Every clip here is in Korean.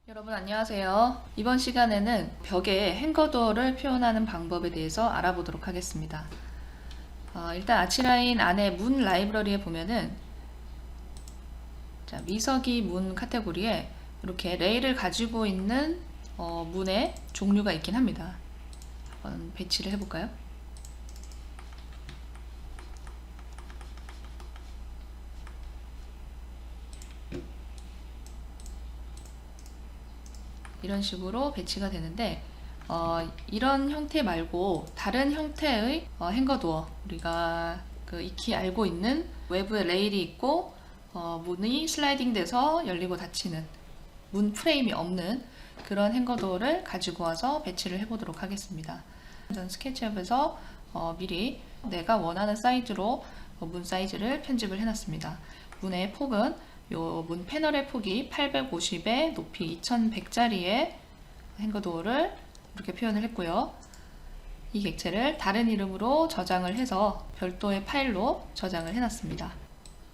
여러분 안녕하세요. 이번 시간에는 벽에 행거도어를 표현하는 방법에 대해서 알아보도록 하겠습니다. 일단 아치라인 안에 문 라이브러리에 보면은 미서기 문 카테고리에 이렇게 레일을 가지고 있는 문의 종류가 있긴 합니다. 한번 배치를 해볼까요? 이런 식으로 배치가 되는데 이런 형태 말고 다른 형태의 행거도어, 우리가 익히 알고 있는 외부에 레일이 있고 문이 슬라이딩 돼서 열리고 닫히는 문 프레임이 없는 그런 행거도어를 가지고 와서 배치를 해보도록 하겠습니다. 전 스케치업에서 미리 내가 원하는 사이즈로 문 사이즈를 편집을 해놨습니다. 문의 폭은 요 문 패널의 폭이 850에 높이 2100짜리의 행거도어를 이렇게 표현을 했고요. 이 객체를 다른 이름으로 저장을 해서 별도의 파일로 저장을 해놨습니다.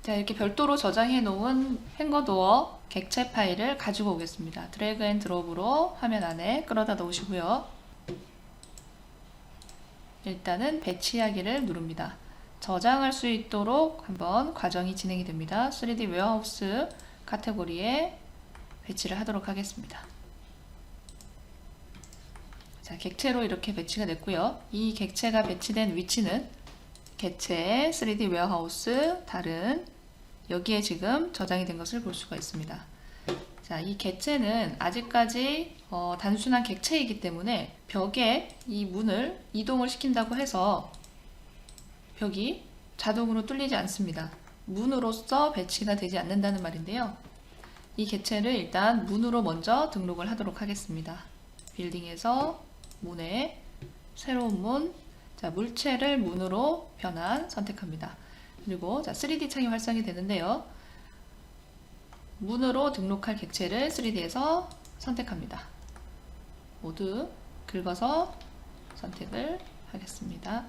자, 이렇게 별도로 저장해 놓은 행거도어 객체 파일을 가지고 오겠습니다. 드래그 앤 드롭으로 화면 안에 끌어다 놓으시고요. 일단은 배치하기를 누릅니다. 저장할 수 있도록 한번 과정이 진행이 됩니다. 3D 웨어하우스 카테고리에 배치를 하도록 하겠습니다. 자, 객체로 이렇게 배치가 됐고요. 이 객체가 배치된 위치는 객체의 3D 웨어하우스 다른 여기에 지금 저장이 된 것을 볼 수가 있습니다. 자, 이 객체는 아직까지 단순한 객체이기 때문에 벽에 이 문을 이동을 시킨다고 해서 벽이 자동으로 뚫리지 않습니다. 문으로서 배치가 되지 않는다는 말인데요. 이 객체를 일단 문으로 먼저 등록을 하도록 하겠습니다. 빌딩에서 문에 새로운 문, 자, 물체를 문으로 변환 선택합니다. 그리고 자, 3D 창이 활성이 되는데요. 문으로 등록할 객체를 3D에서 선택합니다. 모두 긁어서 선택을 하겠습니다.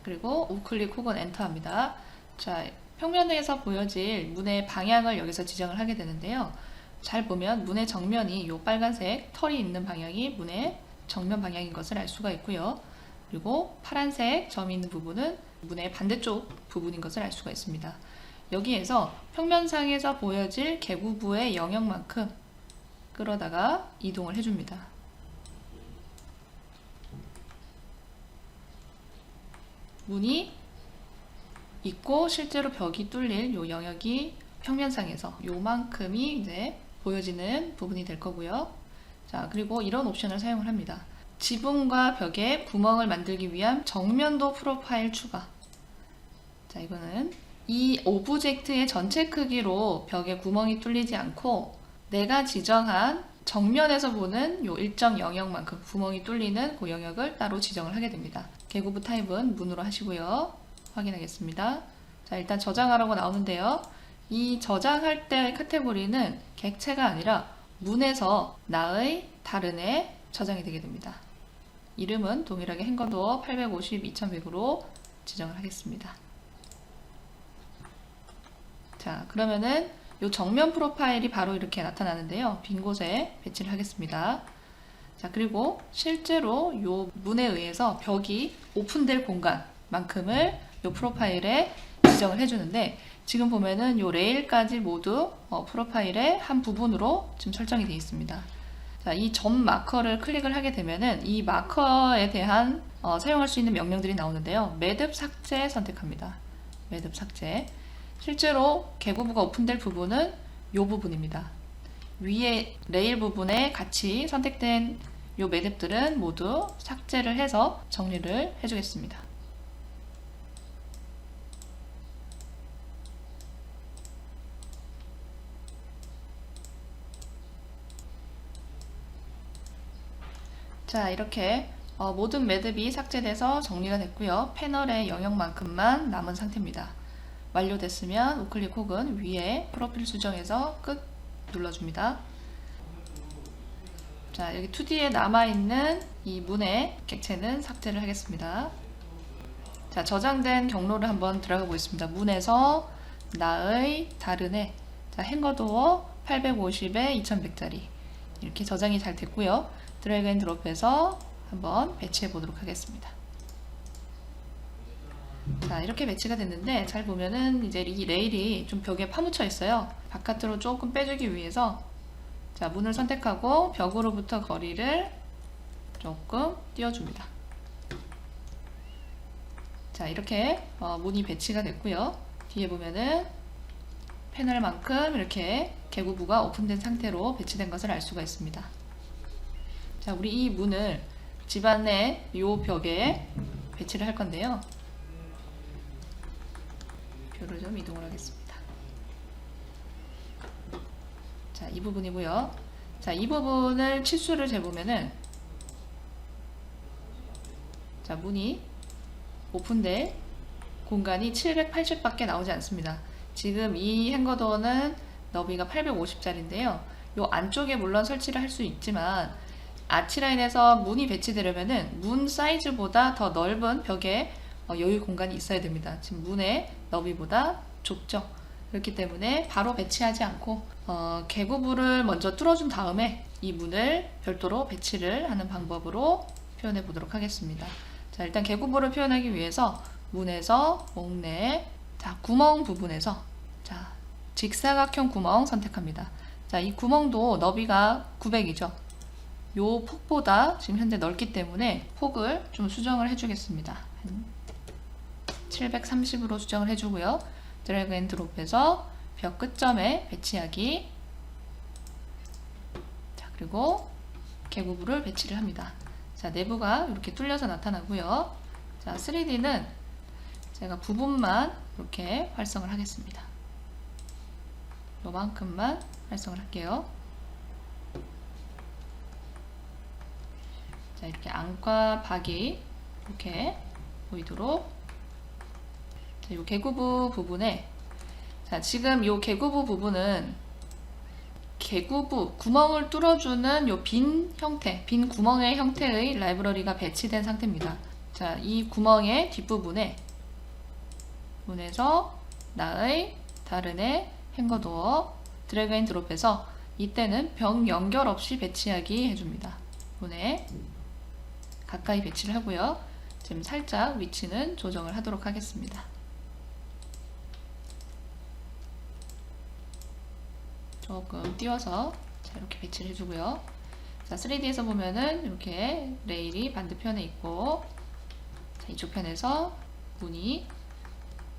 그리고 우클릭 혹은 엔터 합니다. 자, 평면에서 보여질 문의 방향을 여기서 지정을 하게 되는데요. 잘 보면 문의 정면이 이 빨간색 털이 있는 방향이 문의 정면 방향인 것을 알 수가 있고요. 그리고 파란색 점이 있는 부분은 문의 반대쪽 부분인 것을 알 수가 있습니다. 여기에서 평면상에서 보여질 개구부의 영역만큼 끌어다가 이동을 해줍니다. 문이 있고 실제로 벽이 뚫릴 요 영역이 평면상에서 요만큼이 이제 보여지는 부분이 될 거고요. 자, 그리고 이런 옵션을 사용을 합니다. 지붕과 벽에 구멍을 만들기 위한 정면도 프로파일 추가. 자, 이거는 이 오브젝트의 전체 크기로 벽에 구멍이 뚫리지 않고 내가 지정한 정면에서 보는 요 일정 영역만큼 구멍이 뚫리는 그 영역을 따로 지정을 하게 됩니다. 개구부 타입은 문으로 하시고요. 확인하겠습니다. 자, 일단 저장하라고 나오는데요. 이 저장할 때 카테고리는 객체가 아니라 문에서 나의 다른에 저장이 되게 됩니다. 이름은 동일하게 행거도어 850, 2100으로 지정을 하겠습니다. 자, 그러면은 이 정면 프로파일이 바로 이렇게 나타나는데요. 빈 곳에 배치를 하겠습니다. 자, 그리고 실제로 이 문에 의해서 벽이 오픈될 공간만큼을 이 프로파일에 지정을 해주는데 지금 보면은 이 레일까지 모두 프로파일의 한 부분으로 지금 설정이 되어 있습니다. 자, 이 점 마커를 클릭을 하게 되면은 이 마커에 대한 사용할 수 있는 명령들이 나오는데요. 매듭 삭제 선택합니다. 매듭 삭제. 실제로 개구부가 오픈될 부분은 이 부분입니다. 위에 레일 부분에 같이 선택된 이 매듭들은 모두 삭제를 해서 정리를 해주겠습니다. 자, 이렇게 모든 매듭이 삭제돼서 정리가 됐고요. 패널의 영역만큼만 남은 상태입니다. 완료됐으면 우클릭 혹은 위에 프로필 수정해서 끝 눌러줍니다. 자, 여기 2D에 남아있는 이 문의 객체는 삭제를 하겠습니다. 자, 저장된 경로를 한번 들어가 보겠습니다. 문에서 나의 다른에 자, 행거도어 850에 2100짜리 이렇게 저장이 잘 됐고요. 드래그 앤 드롭해서 한번 배치해 보도록 하겠습니다. 자, 이렇게 배치가 됐는데 잘 보면은 이제 이 레일이 좀 벽에 파묻혀 있어요. 바깥으로 조금 빼주기 위해서 자, 문을 선택하고 벽으로부터 거리를 조금 띄워줍니다. 자, 이렇게 문이 배치가 됐고요. 뒤에 보면은 패널만큼 이렇게 개구부가 오픈된 상태로 배치된 것을 알 수가 있습니다. 자, 우리 이 문을 집안의 요 벽에 배치를 할 건데요. 뷰를 좀 이동을 하겠습니다. 자, 이 부분이고요. 자, 이 부분을 치수를 재보면은 자, 문이 오픈될 공간이 780밖에 나오지 않습니다. 지금 이 행거도어는 너비가 850짜리인데요. 요 안쪽에 물론 설치를 할 수 있지만 아치라인에서 문이 배치되려면은 문 사이즈보다 더 넓은 벽에 여유 공간이 있어야 됩니다. 지금 문의 너비보다 좁죠. 그렇기 때문에 바로 배치하지 않고 개구부를 먼저 뚫어준 다음에 이 문을 별도로 배치를 하는 방법으로 표현해 보도록 하겠습니다. 자, 일단 개구부를 표현하기 위해서 문에서 목내 자, 구멍 부분에서 자, 직사각형 구멍 선택합니다. 자, 이 구멍도 너비가 900이죠. 요 폭보다 지금 현재 넓기 때문에 폭을 좀 수정을 해주겠습니다. 730으로 수정을 해주고요. 드래그 앤 드롭해서 벽 끝점에 배치하기. 자, 그리고 개구부를 배치를 합니다. 자, 내부가 이렇게 뚫려서 나타나고요. 자, 3D는 제가 부분만 이렇게 활성을 하겠습니다. 요만큼만 활성을 할게요. 자, 이렇게 안과 박이 이렇게 보이도록 자, 요 개구부 부분에 자, 지금 요 개구부 부분은 개구부 구멍을 뚫어주는 요 빈 형태, 빈 구멍의 형태의 라이브러리가 배치된 상태입니다. 자, 이 구멍의 뒷부분에 문에서 나의 다른의 행거도어 드래그 앤 드롭해서 이때는 벽 연결 없이 배치하기 해줍니다. 문에 가까이 배치를 하고요. 지금 살짝 위치는 조정을 하도록 하겠습니다. 조금 띄워서 자, 이렇게 배치를 해주고요. 자, 3D에서 보면은 이렇게 레일이 반대편에 있고 자, 이쪽 편에서 문이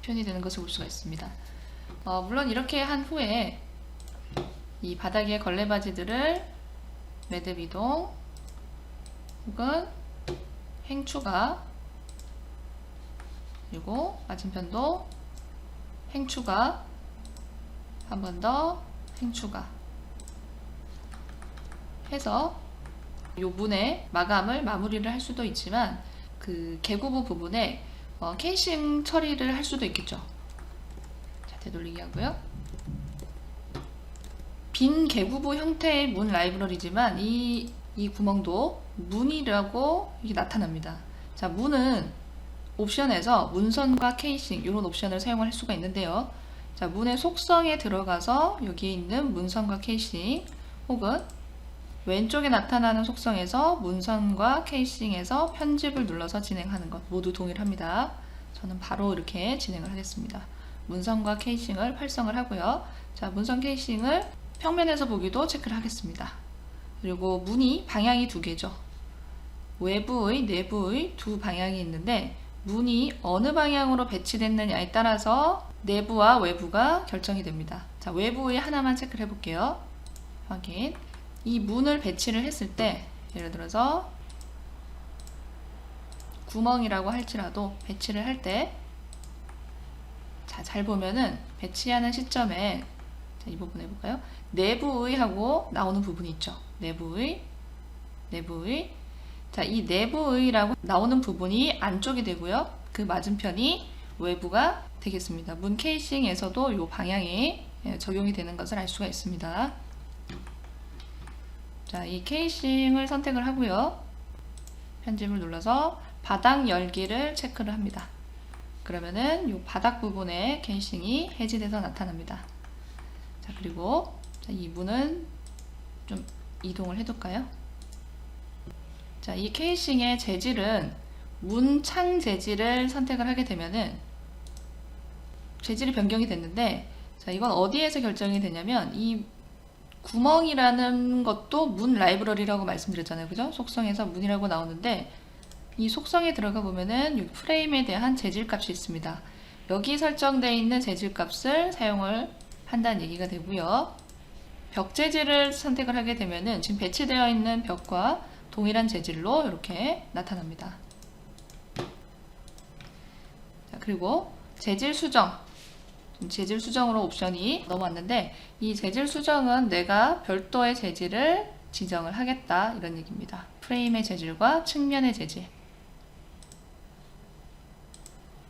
표현이 되는 것을 볼 수가 있습니다. 물론 이렇게 한 후에 이 바닥에 걸레바지들을 매듭 이동 혹은 행추가 그리고 맞은편도 행추가 한 번 더 행추가 해서 요 문의 마감을 마무리를 할 수도 있지만 그 개구부 부분에 케이싱 처리를 할 수도 있겠죠. 자, 되돌리기 하고요. 빈 개구부 형태의 문 라이브러리지만 이 구멍도 문이라고 이게 나타납니다. 자, 문은 옵션에서 문선과 케이싱 이런 옵션을 사용할 수가 있는데요. 자, 문의 속성에 들어가서 여기에 있는 문선과 케이싱 혹은 왼쪽에 나타나는 속성에서 문선과 케이싱에서 편집을 눌러서 진행하는 것 모두 동일합니다. 저는 바로 이렇게 진행을 하겠습니다. 문선과 케이싱을 활성을 하고요. 자, 문선 케이싱을 평면에서 보기도 체크를 하겠습니다. 그리고 문이 방향이 두 개죠. 외부의, 내부의 두 방향이 있는데 문이 어느 방향으로 배치됐느냐에 따라서 내부와 외부가 결정이 됩니다. 자, 외부의 하나만 체크를 해볼게요. 확인. 이 문을 배치를 했을 때 예를 들어서 구멍이라고 할지라도 배치를 할 때 자, 잘 보면은 배치하는 시점에 자, 이 부분 해볼까요? 내부의 하고 나오는 부분이 있죠. 내부의 자, 이 내부의라고 나오는 부분이 안쪽이 되고요. 그 맞은편이 외부가 되겠습니다. 문 케이싱에서도 이 방향이 적용이 되는 것을 알 수가 있습니다. 자, 이 케이싱을 선택을 하고요. 편집을 눌러서 바닥 열기를 체크를 합니다. 그러면은 이 바닥 부분에 케이싱이 해지돼서 나타납니다. 자, 그리고 이 문은 좀 이동을 해둘까요? 자, 이 케이싱의 재질은 문창 재질을 선택을 하게 되면은 재질이 변경이 됐는데, 자, 이건 어디에서 결정이 되냐면 이 구멍이라는 것도 문 라이브러리라고 말씀드렸잖아요. 그죠? 속성에서 문이라고 나오는데 이 속성에 들어가 보면은 이 프레임에 대한 재질 값이 있습니다. 여기 설정되어 있는 재질 값을 사용을 한다는 얘기가 되고요. 벽 재질을 선택을 하게 되면은 지금 배치되어 있는 벽과 동일한 재질로 이렇게 나타납니다. 자, 그리고 재질 수정. 재질 수정으로 옵션이 넘어왔는데 이 재질 수정은 내가 별도의 재질을 지정을 하겠다 이런 얘기입니다. 프레임의 재질과 측면의 재질.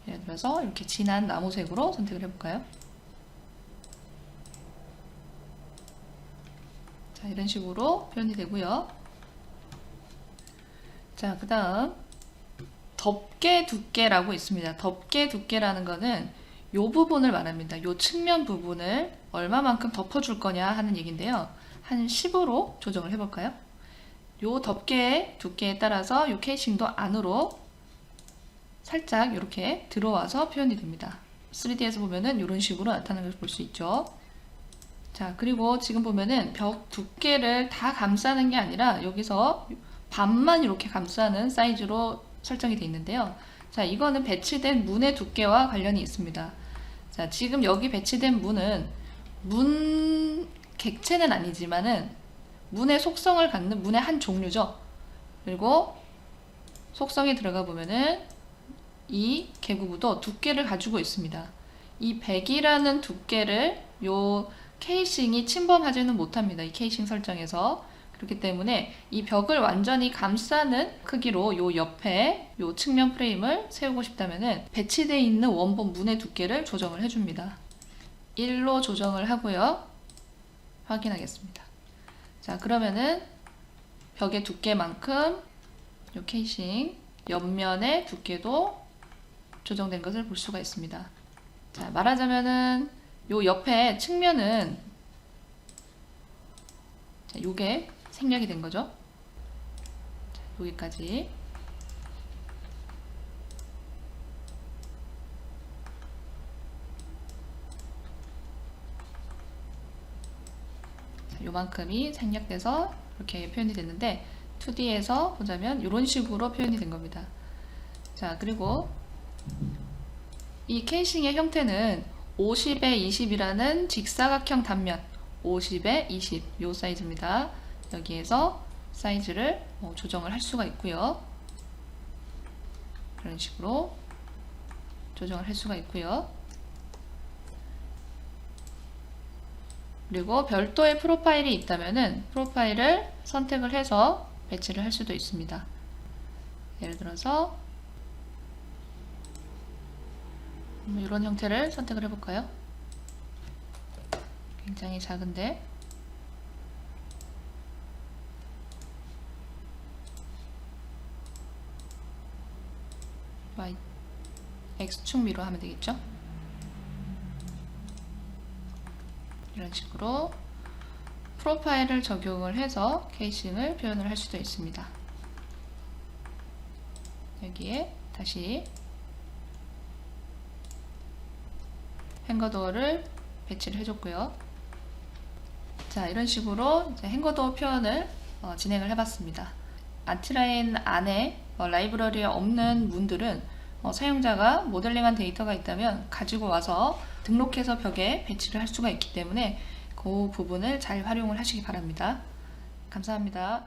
예를 들어서 이렇게 진한 나무색으로 선택을 해볼까요? 자, 이런 식으로 표현이 되고요. 자, 그 다음 덮개 두께라고 있습니다. 덮개 두께라는 거는 이 부분을 말합니다. 이 측면 부분을 얼마만큼 덮어줄 거냐 하는 얘기인데요. 한 10으로 조정을 해볼까요? 이 덮개의 두께에 따라서 이 케이싱도 안으로 살짝 이렇게 들어와서 표현이 됩니다. 3D에서 보면은 이런 식으로 나타나는 걸 볼 수 있죠. 자, 그리고 지금 보면은 벽 두께를 다 감싸는 게 아니라 여기서 반만 이렇게 감싸는 사이즈로 설정이 되어 있는데요. 자, 이거는 배치된 문의 두께와 관련이 있습니다. 자, 지금 여기 배치된 문은 문 객체는 아니지만은 문의 속성을 갖는 문의 한 종류죠. 그리고 속성에 들어가 보면은 이 개구부도 두께를 가지고 있습니다. 이 100이라는 두께를 요 케이싱이 침범하지는 못합니다. 이 케이싱 설정에서. 그렇기 때문에 이 벽을 완전히 감싸는 크기로 요 옆에 요 측면 프레임을 세우고 싶다면은 배치되어 있는 원본 문의 두께를 조정을 해줍니다. 1로 조정을 하고요. 확인하겠습니다. 자, 그러면은 벽의 두께만큼 요 케이싱 옆면의 두께도 조정된 것을 볼 수가 있습니다. 자, 말하자면은 요 옆에 측면은 자, 요게 생략이 된 거죠. 자, 여기까지. 자, 요만큼이 생략돼서 이렇게 표현이 됐는데 2D에서 보자면 이런 식으로 표현이 된 겁니다. 자, 그리고 이 케이싱의 형태는 50에 20이라는 직사각형 단면 50에 20 요 사이즈입니다. 여기에서 사이즈를 조정을 할 수가 있고요. 그런 식으로 조정을 할 수가 있고요. 그리고 별도의 프로파일이 있다면은 프로파일을 선택을 해서 배치를 할 수도 있습니다. 예를 들어서 이런 형태를 선택을 해볼까요? 굉장히 작은데 X축 미로 하면 되겠죠? 이런 식으로 프로파일을 적용을 해서 케이싱을 표현을 할 수도 있습니다. 여기에 다시 행거도어를 배치를 해줬고요. 자, 이런 식으로 이제 행거도어 표현을 진행을 해봤습니다. 아트라인 안에 라이브러리에 없는 문들은 사용자가 모델링한 데이터가 있다면 가지고 와서 등록해서 벽에 배치를 할 수가 있기 때문에 그 부분을 잘 활용을 하시기 바랍니다. 감사합니다.